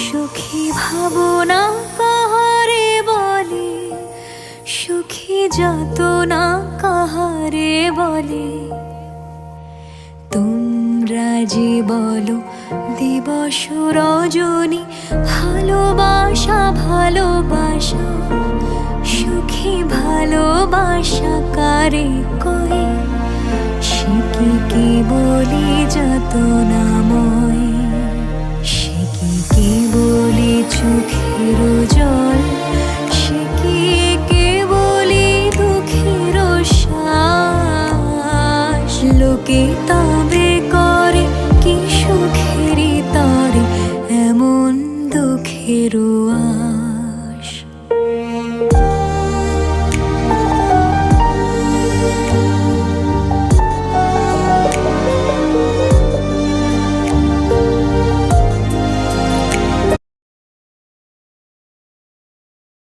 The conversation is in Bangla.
সুখী ভাবনা কাহারে বলে, সুখী যাতনা কাহারে বলে। তোমরা যে বলো দিবস রজনী, ভালোবাসা ভালোবাসা, সুখী ভালোবাসা কারে কয়? সে কি বলি যাতনাময়, সে কি বলি চোখের জল, সে কি বলি দুঃখের শ্বাস। লোকে তবে করে কি সুখেরই তরে এমন দুঃখের আশ।